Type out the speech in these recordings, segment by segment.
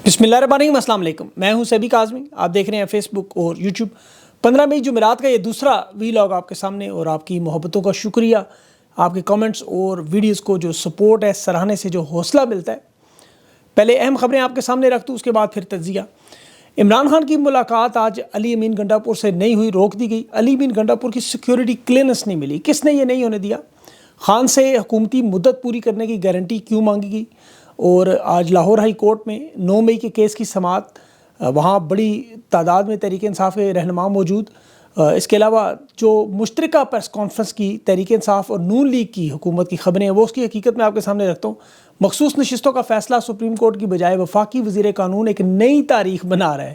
بسم اللہ الرحمن الرحیم، السلام علیکم۔ میں ہوں سبی کاظمی، آپ دیکھ رہے ہیں فیس بک اور یوٹیوب۔ 15 مئی جمعرات کا یہ دوسرا ویلاگ آپ کے سامنے، اور آپ کی محبتوں کا شکریہ، آپ کے کامنٹس اور ویڈیوز کو جو سپورٹ ہے، سراہنے سے جو حوصلہ ملتا ہے۔ پہلے اہم خبریں آپ کے سامنے رکھ دوں، اس کے بعد پھر تجزیہ۔ عمران خان کی ملاقات آج علی امین گنڈا پور سے نہیں ہوئی، روک دی گئی۔ علی امین گنڈا پور کی سیکیورٹی کلیئرنس نہیں ملی۔ کس نے یہ نہیں ہونے دیا؟ خان سے حکومتی مدت پوری کرنے کی گارنٹی کیوں مانگی گئی؟ اور آج لاہور ہائی کورٹ میں 9 مئی کے کیس کی سماعت، وہاں بڑی تعداد میں تحریک انصاف کے رہنما موجود۔ اس کے علاوہ جو مشترکہ پریس کانفرنس کی تحریک انصاف اور نون لیگ کی حکومت کی خبریں ہیں، وہ اس کی حقیقت میں آپ کے سامنے رکھتا ہوں۔ مخصوص نشستوں کا فیصلہ سپریم کورٹ کی بجائے وفاقی وزیر قانون ایک نئی تاریخ بنا رہا ہے،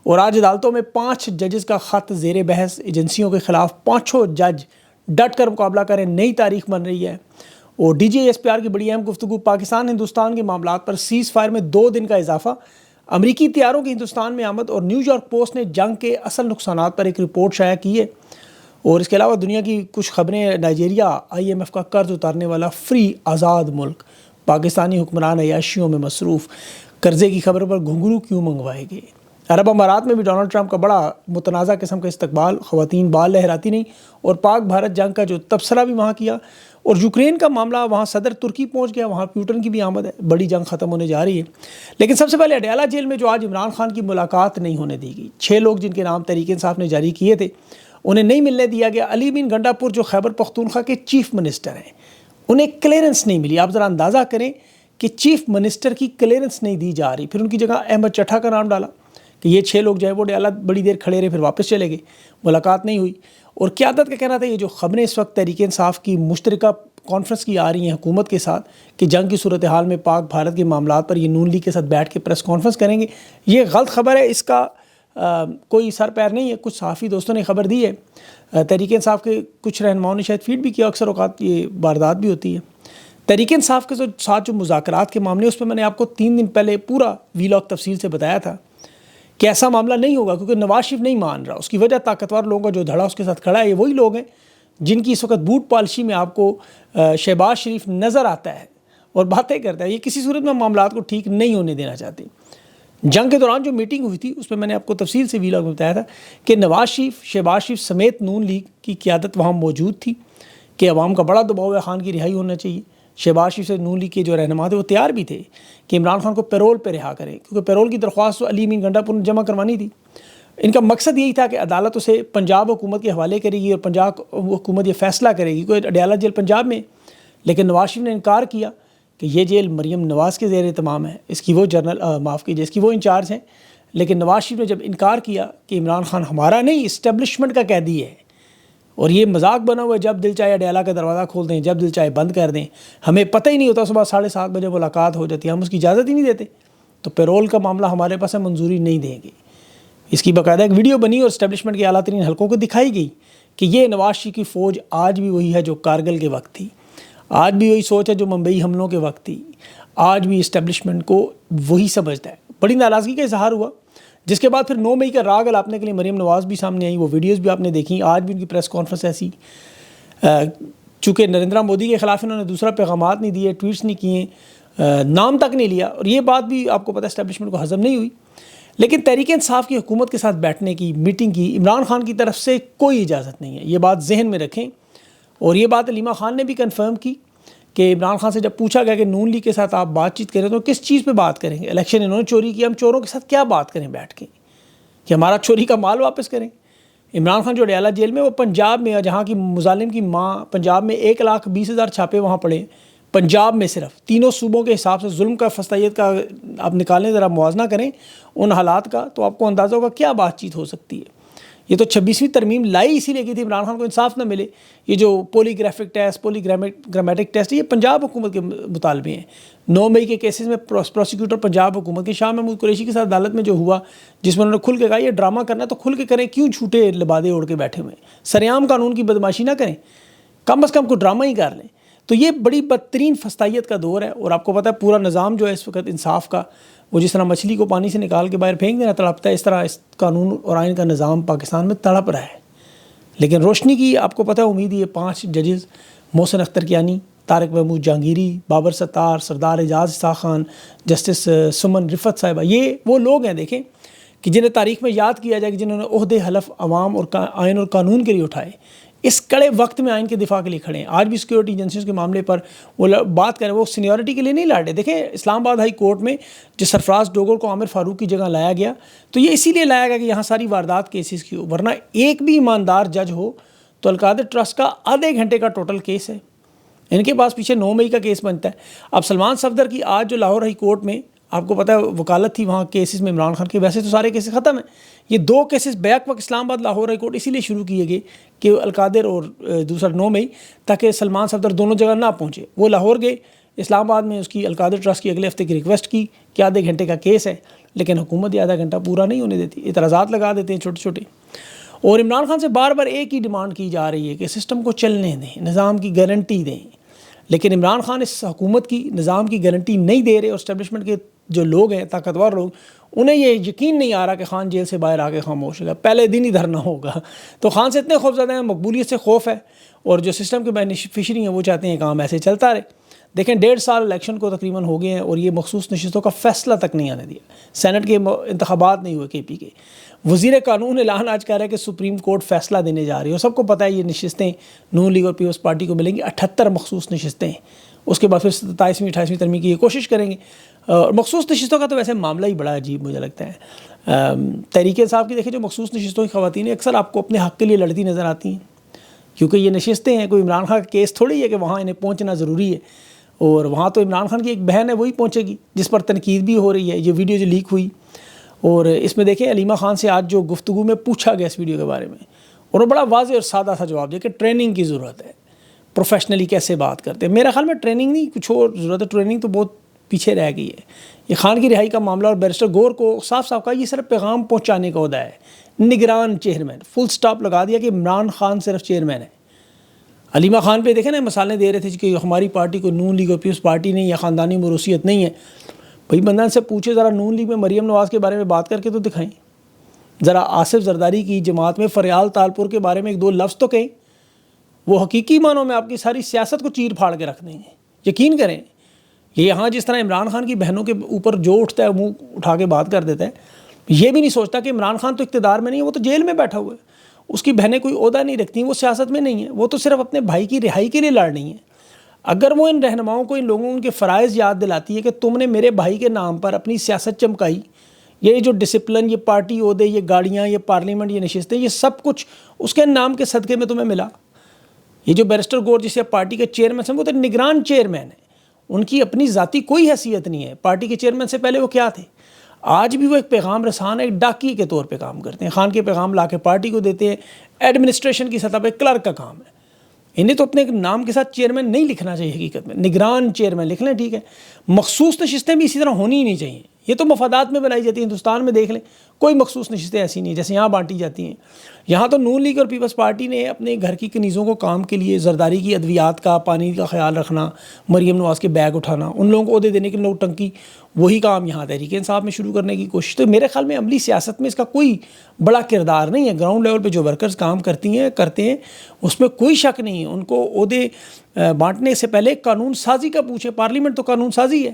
اور آج عدالتوں میں 5 ججز کا خط زیر بحث۔ ایجنسیوں کے خلاف 5 جج ڈٹ کر مقابلہ کریں، نئی تاریخ بن رہی ہے۔ اور D G S P R کی بڑی اہم گفتگو، پاکستان ہندوستان کے معاملات پر سیز فائر میں 2 دن کا اضافہ، امریکی طیاروں کی ہندوستان میں آمد، اور نیو یارک پوسٹ نے جنگ کے اصل نقصانات پر ایک رپورٹ شائع کی ہے۔ اور اس کے علاوہ دنیا کی کچھ خبریں، نائجیریا IMF کا قرض اتارنے والا فری آزاد ملک، پاکستانی حکمران عیاشیوں میں مصروف، قرضے کی خبر پر گھنگرو کیوں منگوائے گئے۔ عرب امارات میں بھی ڈونلڈ ٹرمپ کا بڑا متنازع قسم کا استقبال، خواتین بال لہراتی نہیں، اور پاک بھارت جنگ کا جو تبصرہ بھی وہاں کیا۔ اور یوکرین کا معاملہ، وہاں صدر ترکی پہنچ گیا، وہاں پیوٹن کی بھی آمد ہے، بڑی جنگ ختم ہونے جا رہی ہے۔ لیکن سب سے پہلے اڈیالہ جیل میں جو آج عمران خان کی ملاقات نہیں ہونے دی گئی، 6 لوگ جن کے نام تحریک انصاف نے جاری کیے تھے، انہیں نہیں ملنے دیا گیا۔ علی امین گنڈا پور جو خیبر پختونخوا کے چیف منسٹر ہیں، انہیں کلیئرنس نہیں ملی۔ آپ ذرا اندازہ کریں کہ چیف منسٹر کی کلیئرنس نہیں دی جا رہی، پھر ان کی جگہ احمد چٹھا کا نام ڈالا کہ یہ 6 لوگ جو ہیں وہ اڈیالہ بڑی دیر کھڑے رہے، پھر واپس چلے گئے، ملاقات نہیں ہوئی۔ اور قیادت کا کہنا تھا یہ جو خبریں اس وقت تحریک انصاف کی مشترکہ کانفرنس کی آ رہی ہیں حکومت کے ساتھ کہ جنگ کی صورتحال میں پاک بھارت کے معاملات پر یہ نون لیگ کے ساتھ بیٹھ کے پریس کانفرنس کریں گے، یہ غلط خبر ہے۔ اس کا کوئی سر پیر نہیں ہے۔ کچھ صحافی دوستوں نے خبر دی ہے، تحریک انصاف کے کچھ رہنماؤں نے شاید فیڈ بھی کیا، اکثر اوقات یہ واردات بھی ہوتی ہے۔ تحریک انصاف کے ساتھ جو مذاکرات کے معاملے، اس پہ میں نے آپ کو 3 دن پہلے پورا ویلاگ تفصیل سے بتایا تھا کہ ایسا معاملہ نہیں ہوگا، کیونکہ نواز شریف نہیں مان رہا۔ اس کی وجہ طاقتور لوگوں کا جو دھڑا اس کے ساتھ کھڑا ہے، یہ وہی لوگ ہیں جن کی اس وقت بوٹ پالشی میں آپ کو شہباز شریف نظر آتا ہے اور باتیں کرتا ہے۔ یہ کسی صورت میں معاملات کو ٹھیک نہیں ہونے دینا چاہتے۔ جنگ کے دوران جو میٹنگ ہوئی تھی، اس میں نے آپ کو تفصیل سے ویلاگ میں بتایا تھا کہ نواز شریف، شہباز شریف سمیت نون لیگ کی قیادت وہاں موجود تھی کہ عوام کا بڑا دباؤ ہے، خان کی رہائی ہونا چاہیے۔ شہباز شریف سے نون لیگ کے جو رہنما تھے وہ تیار بھی تھے کہ عمران خان کو پیرول پہ رہا کریں، کیونکہ پیرول کی درخواست تو علی امین گنڈا پور نے جمع کروانی تھی۔ ان کا مقصد یہی تھا کہ عدالت اسے پنجاب حکومت کے حوالے کرے گی اور پنجاب حکومت یہ فیصلہ کرے گی کہ اڈیالہ جیل پنجاب میں، لیکن نواز شریف نے انکار کیا کہ یہ جیل مریم نواز کے زیر اہتمام ہے، اس کی وہ اس کی وہ انچارج ہیں۔ لیکن نواز شریف نے جب انکار کیا کہ عمران خان ہمارا نہیں، اسٹیبلشمنٹ کا قیدی ہے، اور یہ مذاق بنا ہوا ہے، جب دل چاہے اڈیالہ کا دروازہ کھول دیں، جب دل چاہے بند کر دیں، ہمیں پتہ ہی نہیں ہوتا، صبح 7:30 بجے ملاقات ہو جاتی ہے، ہم اس کی اجازت ہی نہیں دیتے، تو پیرول کا معاملہ ہمارے پاس ہے، منظوری نہیں دیں گے۔ اس کی باقاعدہ ایک ویڈیو بنی اور اسٹیبلشمنٹ کے اعلیٰ ترین حلقوں کو دکھائی گئی کہ یہ نواز شریف کی فوج آج بھی وہی ہے جو کارگل کے وقت تھی، آج بھی وہی سوچ ہے جو ممبئی حملوں کے وقت تھی، آج بھی اسٹیبلشمنٹ کو وہی سمجھتا ہے۔ بڑی ناراضگی کا اظہار ہوا، جس کے بعد پھر 9 مئی کا راگ الاپنے کے لیے مریم نواز بھی سامنے آئی، وہ ویڈیوز بھی آپ نے دیکھی۔ آج بھی ان کی پریس کانفرنس ایسی، چونکہ نریندرا مودی کے خلاف انہوں نے دوسرا پیغامات نہیں دیے، ٹویٹس نہیں کیے، نام تک نہیں لیا، اور یہ بات بھی آپ کو پتہ ہے اسٹیبلشمنٹ کو ہضم نہیں ہوئی۔ لیکن تحریک انصاف کی حکومت کے ساتھ بیٹھنے کی، میٹنگ کی عمران خان کی طرف سے کوئی اجازت نہیں ہے، یہ بات ذہن میں رکھیں۔ اور یہ بات علیمہ خان نے بھی کنفرم کی کہ عمران خان سے جب پوچھا گیا کہ نون لیگ کے ساتھ آپ بات چیت کریں تو کس چیز پہ بات کریں گے، الیکشن انہوں نے چوری کیا، ہم چوروں کے ساتھ کیا بات کریں بیٹھ کے کہ ہمارا چوری کا مال واپس کریں۔ عمران خان جو اڈیالہ جیل میں، وہ پنجاب میں، جہاں کی مظالم کی ماں، پنجاب میں 1,20,000 چھاپے وہاں پڑے، پنجاب میں صرف 3 صوبوں کے حساب سے ظلم کا، فسطائیت کا آپ نکالیں، ذرا موازنہ کریں ان حالات کا، تو آپ کو اندازہ ہوگا کیا بات چیت ہو سکتی ہے۔ یہ تو 26ویں ترمیم لائی اسی لیے کی تھی عمران خان کو انصاف نہ ملے۔ یہ جو پولی گرافک ٹیسٹ، پولی گرامیٹک ٹیسٹ، یہ پنجاب حکومت کے مطالبے ہیں۔ 9 مئی کے کیسز میں پروسیکیوٹر پنجاب حکومت کے شاہ محمود قریشی کے ساتھ عدالت میں جو ہوا، جس میں انہوں نے کھل کے کہا یہ ڈرامہ کرنا ہے تو کھل کے کریں، کیوں جھوٹے لبادے اوڑھ کے بیٹھے ہوئے ہیں، سریعام قانون کی بدماشی نہ کریں، کم از کم کوئی ڈرامہ ہی کر لیں۔ تو یہ بڑی بدترین فسطائیت کا دور ہے، اور آپ کو پتہ ہے پورا نظام جو ہے اس وقت انصاف کا، وہ جس طرح مچھلی کو پانی سے نکال کے باہر پھینک دینا تڑپتا ہے، اس طرح اس قانون اور آئین کا نظام پاکستان میں تڑپ رہا ہے۔ لیکن روشنی کی آپ کو پتہ ہے امید ہی ہے، 5 ججز محسن اختر کیانی، طارق محمود جہانگیری، بابر ستار، سردار اعجاز اسحاق خان، جسٹس سمن رفت صاحبہ، یہ وہ لوگ ہیں دیکھیں کہ جنہیں تاریخ میں یاد کیا جائے کہ جنہوں نے عہدے حلف عوام اور آئین اور قانون کے لیے اٹھائے، اس کڑے وقت میں آئین کے دفاع کے لیے کھڑے ہیں. آج بھی سیکورٹی ایجنسیوں کے معاملے پر وہ بات کریں، وہ سینیورٹی کے لیے نہیں لڑے. دیکھیں اسلام آباد ہائی کورٹ میں جو سرفراز ڈوگر کو عامر فاروق کی جگہ لایا گیا تو یہ اسی لیے لایا گیا کہ یہاں ساری واردات کیسز کی ہو، ورنہ ایک بھی ایماندار جج ہو تو القادر ٹرسٹ کا آدھے گھنٹے کا ٹوٹل کیس ہے. ان کے پاس پیچھے 9 مئی کا کیس بنتا ہے. اب سلمان صفدر کی آج جو لاہور ہائی کورٹ میں آپ کو پتہ ہے وکالت تھی وہاں کیسز میں عمران خان کے، ویسے تو سارے کیسز ختم ہیں. یہ 2 کیسز بیک وقت اسلام آباد لاہور ہائی کورٹ اسی لیے شروع کیے گئے کہ القادر اور دوسرا 9 مئی تاکہ سلمان صفدر دونوں جگہ نہ پہنچے. وہ لاہور گئے، اسلام آباد میں اس کی القادر ٹرسٹ کی اگلے ہفتے کی ریکویسٹ کی کہ آدھے گھنٹے کا کیس ہے، لیکن حکومت یہ آدھا گھنٹہ پورا نہیں ہونے دیتی، اعتراضات لگا دیتے ہیں چھوٹے چھوٹے. اور عمران خان سے بار بار ایک ہی ڈیمانڈ کی جا رہی ہے کہ سسٹم کو چلنے دیں، نظام کی گارنٹی دیں، لیکن عمران خان اس حکومت کی نظام کی گارنٹی نہیں دے رہے. اور اسٹیبلشمنٹ کے جو لوگ ہیں طاقتور لوگ، انہیں یہ یقین نہیں آ رہا کہ خان جیل سے باہر آ کے خاموش ہوگا، پہلے دن ہی دھرنا ہوگا. تو خان سے اتنے خوف زدہ ہیں، مقبولیت سے خوف ہے، اور جو سسٹم کے بینیفیشری ہیں وہ چاہتے ہیں کام ایسے چلتا رہے. دیکھیں 1.5 سال الیکشن کو تقریباً ہو گئے ہیں اور یہ مخصوص نشستوں کا فیصلہ تک نہیں آنے دیا. سینٹ کے انتخابات نہیں ہوئے کے پی کے. وزیر قانون اعلان آج کہہ رہا ہے کہ سپریم کورٹ فیصلہ دینے جا رہی ہے، اور سب کو پتہ ہے یہ نشستیں نون لیگ اور پیپلز پارٹی کو ملیں گی 78 مخصوص نشستیں. اس کے بعد پھر 27ویں 28ویں ترمیم کی یہ کوشش کریں گے. اور مخصوص نشستوں کا تو ویسے معاملہ ہی بڑا عجیب مجھے لگتا ہے. تحریک انصاف کی دیکھیں جو مخصوص نشستوں کی خواتین اکثر آپ کو اپنے حق کے لیے لڑتی نظر آتی ہیں، کیونکہ یہ نشستیں ہیں، کوئی عمران خان کا کیس تھوڑی ہے کہ وہاں انہیں پہنچنا ضروری ہے. اور وہاں تو عمران خان کی ایک بہن ہے وہی پہنچے گی جس پر تنقید بھی ہو رہی ہے. یہ ویڈیو جو لیک ہوئی، اور اس میں دیکھیں علیمہ خان سے آج جو گفتگو میں پوچھا گیا اس ویڈیو کے بارے میں، انہوں نے بڑا واضح اور سادہ سا جواب دیا کہ ٹریننگ کی ضرورت ہے، پروفیشنلی کیسے بات کرتے ہیں. میرا خیال میں ٹریننگ نہیں، کچھ اور ضرورت ہے. ٹریننگ تو بہت پیچھے رہ گئی ہے. یہ خان کی رہائی کا معاملہ اور بیرسٹر گور کو صاف صاف کہا یہ صرف پیغام پہنچانے کا عہدہ ہے، نگران چیئرمین. فل سٹاپ لگا دیا کہ عمران خان صرف چیئرمین ہے. علیمہ خان پہ دیکھیں نا مثالیں دے رہے تھے کہ ہماری پارٹی کو نون لیگ اور پیپلز پارٹی نہیں یا خاندانی موروثیت نہیں ہے. بھائی بندہ سے پوچھے ذرا نون لیگ میں مریم نواز کے بارے میں بات کر کے تو دکھائیں، ذرا آصف زرداری کی جماعت میں فریال تالپور کے بارے میں 1-2 لفظ تو کہیں. وہ حقیقی معنوں میں آپ کی ساری سیاست کو چیر پھاڑ کے رکھ دیں گے، یقین کریں. یہ یہاں جس طرح عمران خان کی بہنوں کے اوپر جو اٹھتا ہے منہ اٹھا کے بات کر دیتا ہے، یہ بھی نہیں سوچتا کہ عمران خان تو اقتدار میں نہیں ہے، وہ تو جیل میں بیٹھا ہوا ہے. اس کی بہنیں کوئی عہدہ نہیں رکھتی، وہ سیاست میں نہیں ہیں، وہ تو صرف اپنے بھائی کی رہائی کے لیے لڑ رہی ہیں. اگر وہ ان رہنماؤں کو، ان لوگوں ان کے فرائض یاد دلاتی ہے کہ تم نے میرے بھائی کے نام پر اپنی سیاست چمکائی، یہ جو ڈسپلن، یہ پارٹی عہدے، یہ گاڑیاں، یہ پارلیمنٹ، یہ نشستیں، یہ سب کچھ اس کے نام کے صدقے میں تمہیں ملا. یہ جو بیرسٹر گور جسے پارٹی کے چیئرمین ہیں وہ تو نگران چیئرمین ہیں، ان کی اپنی ذاتی کوئی حیثیت نہیں ہے. پارٹی کے چیئرمین سے پہلے وہ کیا تھے؟ آج بھی وہ ایک پیغام رسان ہے، ایک ڈاکی کے طور پہ کام کرتے ہیں. خان کے پیغام لا کے پارٹی کو دیتے ہیں. ایڈمنسٹریشن کی سطح پہ کلرک کا کام ہے. انہیں تو اپنے نام کے ساتھ چیئرمین نہیں لکھنا چاہیے، حقیقت میں نگران چیئرمین لکھ لیں، ٹھیک ہے. مخصوص نشستیں بھی اسی طرح ہونی ہی نہیں چاہیے. یہ تو مفادات میں بنائی جاتی ہیں. ہندوستان میں دیکھ لیں کوئی مخصوص نشستیں ایسی نہیں جیسے یہاں بانٹی جاتی ہیں. یہاں تو نون لیگ اور پیپلز پارٹی نے اپنے گھر کی کنیزوں کو کام کے لیے، زرداری کی ادویات کا، پانی کا خیال رکھنا، مریم نواز کے بیگ اٹھانا، ان لوگوں کو عہدے دینے کے لوگ ٹنکی، وہی کام یہاں تحریک انصاف میں شروع کرنے کی کوشش. تو میرے خیال میں عملی سیاست میں اس کا کوئی بڑا کردار نہیں ہے. گراؤنڈ لیول پہ جو ورکرز کام کرتی ہیں کرتے ہیں اس میں کوئی شک نہیں ہے. ان کو عہدے بانٹنے سے پہلے قانون سازی کا پوچھیں. پارلیمنٹ تو قانون سازی ہے.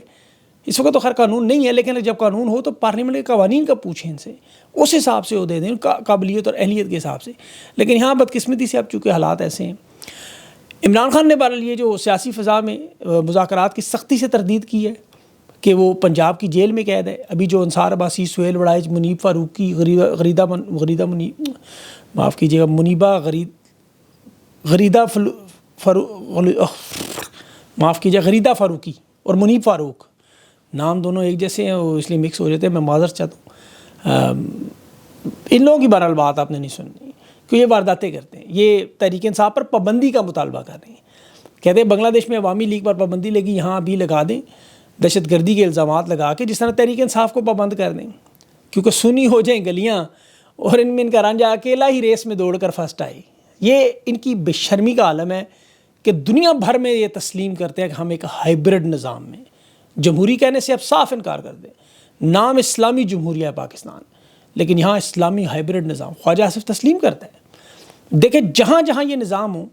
اس وقت تو خیر قانون نہیں ہے، لیکن جب قانون ہو تو پارلیمنٹ کے قوانین کا پوچھیں ان سے، اس حساب سے عہدے دیں، قابلیت اور اہلیت کے حساب سے. لیکن یہاں بدقسمتی سے اب چونکہ حالات ایسے ہیں. عمران خان نے بہرحال یہ جو سیاسی فضا میں مذاکرات کی سختی سے تردید کی ہے کہ وہ پنجاب کی جیل میں قید ہے. ابھی جو انصار عباسی، سہیل وڑائچ، منیب فاروقی، غریدہ فاروقی اور منیب فاروق، نام دونوں ایک جیسے ہیں وہ اس لیے مکس ہو جاتے ہیں، میں معذرت چاہتا ہوں. ان لوگوں کی بہرحال بات آپ نے نہیں سننی کہ یہ وارداتیں کرتے ہیں. یہ تحریک انصاف پر پابندی کا مطالبہ کر رہے ہیں. کہتے ہیں بنگلہ دیش میں عوامی لیگ پر پابندی لگی، یہاں بھی لگا دیں، دہشت گردی کے الزامات لگا کے جس طرح تحریک انصاف کو پابند کر دیں، کیونکہ سنی ہو جائیں گلیاں اور ان میں ان کا رانجھا اکیلا ہی ریس میں دوڑ کر فرسٹ آئے. یہ ان کی بے شرمی کا عالم ہے کہ دنیا بھر میں یہ تسلیم کرتے ہیں کہ ہم ایک ہائبرڈ نظام میں، جمہوری کہنے سے اب صاف انکار کر دیں. نام اسلامی جمہوریہ ہے پاکستان، لیکن یہاں اسلامی ہائبرڈ نظام خواجہ آصف تسلیم کرتا ہے. دیکھیں جہاں جہاں یہ نظام ہو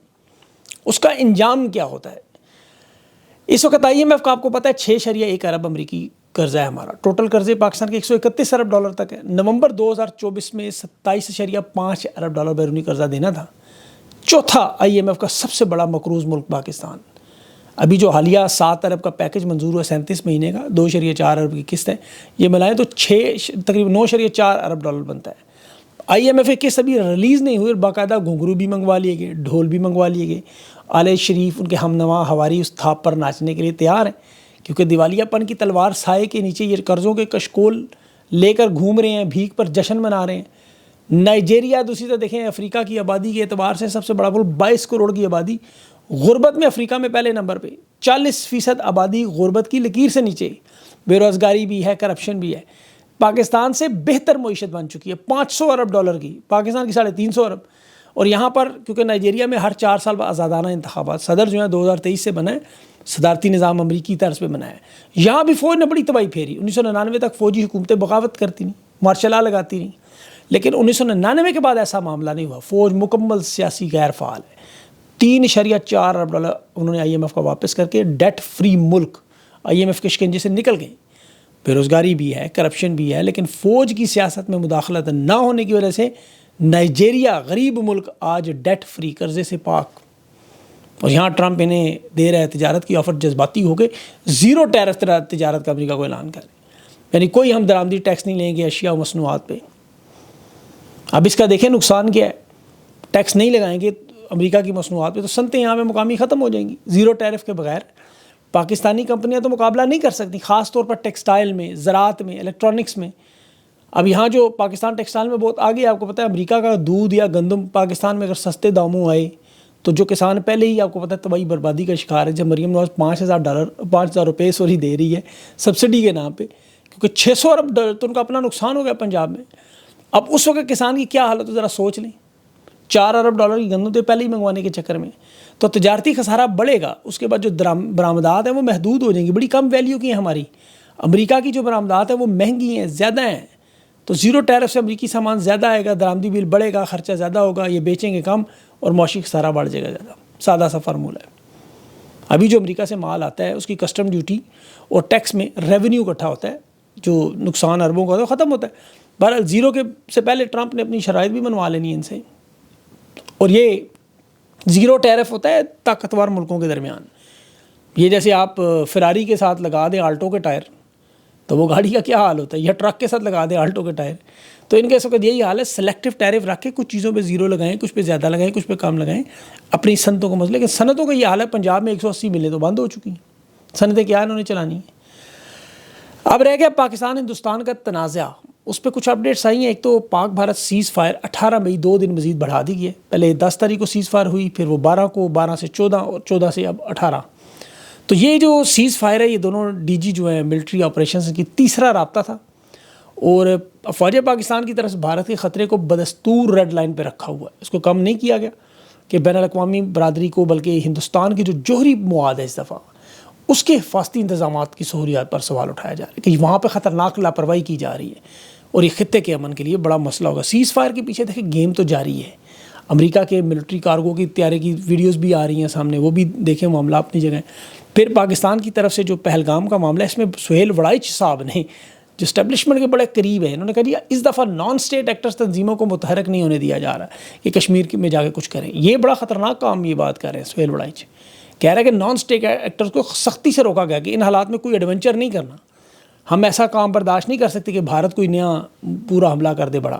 اس کا انجام کیا ہوتا ہے. اس وقت IMF کا آپ کو پتہ ہے 6.1 ارب امریکی قرضہ ہے ہمارا. ٹوٹل قرضے پاکستان کے 131 ارب ڈالر تک ہے. نومبر 2024 میں 27.5 ارب ڈالر بیرونی قرضہ دینا تھا. چوتھا IMF کا سب سے بڑا مقروض ملک پاکستان. ابھی جو حالیہ 7 ارب کا پیکج منظور ہوا 37 مہینے کا 2.4 ارب کی قسط ہے, یہ ملائیں تو تقریباً 9.4 ارب ڈالر بنتا ہے. IMF کی قسط ابھی ریلیز نہیں ہوئی اور باقاعدہ گھنگرو بھی منگوا لیے گئے, ڈھول بھی منگوا لیے گئے. آل شریف ان کے ہم نوا ہواری اس تھاپ پر ناچنے کے لیے تیار ہیں, کیونکہ دیوالیہ پن کی تلوار سائے کے نیچے یہ قرضوں کے کشکول لے کر گھوم رہے ہیں, بھیک پر جشن منا رہے ہیں. نائجیریا دوسری طرف دیکھیں, افریقہ کی آبادی کے اعتبار سے سب سے بڑا ملک, 22 کروڑ کی آبادی, غربت میں افریقہ میں پہلے نمبر پہ, 40% آبادی غربت کی لکیر سے نیچے, بے روزگاری بھی ہے, کرپشن بھی ہے. پاکستان سے بہتر معیشت بن چکی ہے, 500 ارب ڈالر کی, پاکستان کی 350 ارب. اور یہاں پر کیونکہ نائجیریا میں ہر 4 سال بعد آزادانہ انتخابات, صدر جو ہیں 2023 سے بنا ہے, صدارتی نظام امریکی طرز پہ بنا ہے. یہاں بھی فوج نے بڑی تباہی پھیری. 1999 تک فوجی حکومتیں بغاوت کرتی نہیں, مارشل لا لگاتی نہیں, لیکن 1999 کے بعد ایسا معاملہ نہیں ہوا. فوج مکمل سیاسی غیر فعال ہے. 3.4 ارب ڈالر انہوں نے IMF کا واپس کر کے ڈیٹ فری ملک IMF کے شکنجے سے نکل گئے. بے روزگاری بھی ہے, کرپشن بھی ہے, لیکن فوج کی سیاست میں مداخلت نہ ہونے کی وجہ سے نائجیریا غریب ملک آج ڈیٹ فری, قرضے سے پاک. اور یہاں ٹرمپ انہیں دے رہا ہے تجارت کی آفر, جذباتی ہو کے 0 ٹیرف تجارت کا امریکہ کو اعلان کر رہے ہیں, یعنی کوئی ہم درآمدی ٹیکس نہیں لیں گے اشیاء و مصنوعات پہ. اب اس کا دیکھیں نقصان کیا ہے, ٹیکس نہیں لگائیں گے امریکہ کی مصنوعات پہ تو صنعتیں یہاں پہ مقامی ختم ہو جائیں گی. 0 ٹیرف کے بغیر پاکستانی کمپنیاں تو مقابلہ نہیں کر سکتی, خاص طور پر ٹیکسٹائل میں, زراعت میں, الیکٹرانکس میں. اب یہاں جو پاکستان ٹیکسٹائل میں بہت آگے, آپ کو پتہ ہے امریکہ کا دودھ یا گندم پاکستان میں اگر سستے داموں آئے تو جو کسان پہلے ہی آپ کو پتہ ہے تباہی بربادی کا شکار ہے. جب مریم نواز 5,000 روپے دے رہی ہے سبسڈی کے نام پہ, کیونکہ 600 ارب ڈالر تو ان کا اپنا نقصان ہو گیا پنجاب میں. اب اس وقت کسان کی کیا حالت ہے ذرا سوچ لیں. 4 ارب ڈالر کی گندم تو پہلے ہی منگوانے کے چکر میں, تو تجارتی خسارہ بڑھے گا. اس کے بعد جو برآمدات ہیں وہ محدود ہو جائیں گی, بڑی کم ویلیو کی ہیں ہماری. امریکہ کی جو برآمدات ہیں وہ مہنگی ہیں, زیادہ ہیں, تو 0 ٹیرف سے امریکی سامان زیادہ آئے گا, درآمدی بل بڑھے گا, خرچہ زیادہ ہوگا, یہ بیچیں گے کم اور معاشی خسارہ بڑھ جائے گا زیادہ. سادہ سا فارمولہ ہے. ابھی جو امریکہ سے مال آتا ہے اس کی کسٹم ڈیوٹی اور ٹیکس میں ریونیو اکٹھا ہوتا ہے, جو نقصان اربوں کا تو ختم ہوتا ہے. بہرحال 0 کے سے پہلے ٹرمپ نے اپنی شرائط بھی بنوا لینی ہے ان سے, اور یہ 0 ٹیرف ہوتا ہے طاقتور ملکوں کے درمیان. یہ جیسے آپ فراری کے ساتھ لگا دیں آلٹو کے ٹائر تو وہ گاڑی کا کیا حال ہوتا ہے, یا ٹرک کے ساتھ لگا دیں آلٹو کے ٹائر. تو ان کے اس وقت یہی حال ہے, سلیکٹیو ٹیرف رکھ کے کچھ چیزوں پہ 0 لگائیں, کچھ پہ زیادہ لگائیں, کچھ پہ کم لگائیں, اپنی صنعتوں کو مسئلہ. لیکن صنعتوں کا یہ حال ہے, پنجاب میں 180 ملیں تو بند ہو چکی ہیں, صنعتیں کیا انہوں نے چلانی ہیں. اب رہ گیا پاکستان ہندوستان کا تنازع, اس پہ کچھ اپڈیٹس آئی ہیں. ایک تو پاک بھارت سیز فائر 18 مئی 2 دن مزید بڑھا دی گئی ہے. پہلے 10 تاریخ کو سیز فائر ہوئی, پھر وہ 12 کو, 12 سے 14 اور 14 سے اب 18. تو یہ جو سیز فائر ہے یہ دونوں DG جو ہیں ملٹری آپریشنز کی تیسرا رابطہ تھا, اور فوج پاکستان کی طرف سے بھارت کے خطرے کو بدستور ریڈ لائن پہ رکھا ہوا ہے. اس کو کم نہیں کیا گیا کہ بین الاقوامی برادری کو, بلکہ ہندوستان کی جو جوہری مواد ہے اس دفعہ اس کے حفاظتی انتظامات کی سہولیات پر سوال اٹھایا جا رہا ہے کہ وہاں پہ خطرناک لاپرواہی کی جا رہی ہے, اور یہ خطے کے امن کے لیے بڑا مسئلہ ہوگا. سیز فائر کے پیچھے دیکھیں گیم تو جاری ہے. امریکہ کے ملٹری کارگو کی طیارے کی ویڈیوز بھی آ رہی ہیں سامنے, وہ بھی دیکھیں, معاملہ اپنی جگہ. پھر پاکستان کی طرف سے جو پہلگام کا معاملہ ہے, اس میں سہیل وڑائچ صاحب نے جو اسٹیبلشمنٹ کے بڑے قریب ہیں, انہوں نے کہا جی اس دفعہ نان اسٹیٹ ایکٹرز تنظیموں کو متحرک نہیں ہونے دیا جا رہا کہ کشمیر میں جا کے کچھ کریں. یہ بڑا خطرناک کام یہ بات کر رہے ہیں سہیل وڑائچ, کہہ رہے ہیں کہ نان اسٹیٹ ایکٹرز کو سختی سے روکا گیا کہ ان حالات میں کوئی ایڈونچر نہیں کرنا. ہم ایسا کام برداشت نہیں کر سکتے کہ بھارت کوئی نیا پورا حملہ کر دے بڑا,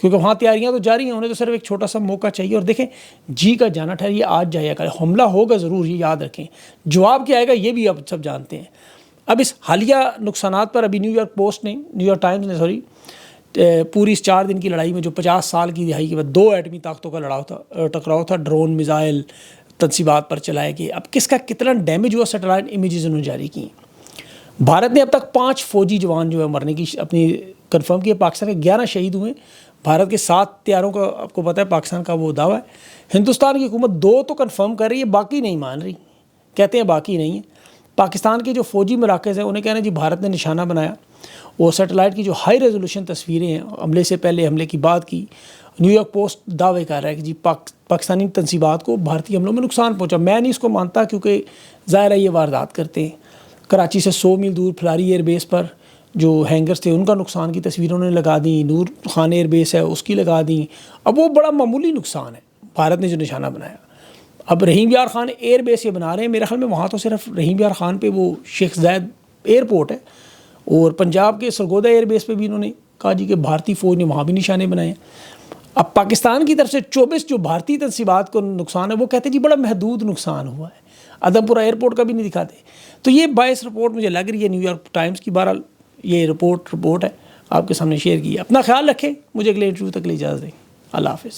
کیونکہ وہاں تیاریاں تو جاری ہیں, انہیں تو صرف ایک چھوٹا سا موقع چاہیے. اور دیکھیں جی کا جانا ٹھہر, یہ آج جائے گا, حملہ ہوگا ضرور, یہ یاد رکھیں. جواب کیا آئے گا یہ بھی اب سب جانتے ہیں. اب اس حالیہ نقصانات پر ابھی نیو یارک ٹائمز نے پوری اس 4 دن کی لڑائی میں جو 50 سال کی دہائی کے بعد 2 ایٹمی طاقتوں کا ٹکراؤ تھا, ڈرون میزائل تنصیبات پر چلائے گئے. اب کس کا کتنا ڈیمیج ہوا, سیٹلائٹ امیجز انہوں نے جاری کی. بھارت نے اب تک 5 فوجی جوان جو ہے مرنے کی اپنی کنفرم کی ہے. پاکستان کے 11 شہید ہوئے. بھارت کے 7 طیاروں کا آپ کو پتہ ہے پاکستان کا وہ دعویٰ ہے. ہندوستان کی حکومت 2 تو کنفرم کر رہی ہے, باقی نہیں مان رہی, کہتے ہیں باقی نہیں ہے. پاکستان کے جو فوجی مراکز ہیں انہیں کہنا جی بھارت نے نشانہ بنایا, وہ سیٹلائٹ کی جو ہائی ریزولوشن تصویریں ہیں حملے سے پہلے, حملے کی بعد کی, نیو یارک پوسٹ دعوے کر رہا ہے کہ جی پاکستانی تنصیبات کو بھارتی حملوں میں نقصان پہنچا. میں نہیں اس کو مانتا، کیونکہ ظاہر ہے یہ واردات کرتے ہیں. کراچی سے 100 میل دور پھلاری ایئر بیس پر جو ہینگرز تھے ان کا نقصان کی تصویریں انہوں نے لگا دیں. نور خان ایئر بیس ہے اس کی لگا دیں. اب وہ بڑا معمولی نقصان ہے بھارت نے جو نشانہ بنایا. اب رحیم یار خان ایئر بیس یہ بنا رہے ہیں، میرے خیال میں وہاں تو صرف رحیم یار خان پہ وہ شیخ زاید ایئرپورٹ ہے، اور پنجاب کے سرگودا ایئر بیس پہ بھی انہوں نے کہا جی کہ بھارتی فوج نے وہاں بھی نشانے بنائے ہیں. اب پاکستان کی طرف سے 24 جو بھارتی تنصیبات کو نقصان ہے وہ کہتے ہیں جی بڑا محدود نقصان ہوا ہے، ادم پورہ ایئرپورٹ کا بھی نہیں دکھاتے. تو یہ باعث رپورٹ مجھے لگ رہی ہے نیو یارک ٹائمز کی. بہرحال یہ رپورٹ ہے آپ کے سامنے شیئر کی. اپنا خیال رکھیں، مجھے اگلے انٹرویو تک کے لیے اجازت دیں. اللہ حافظ.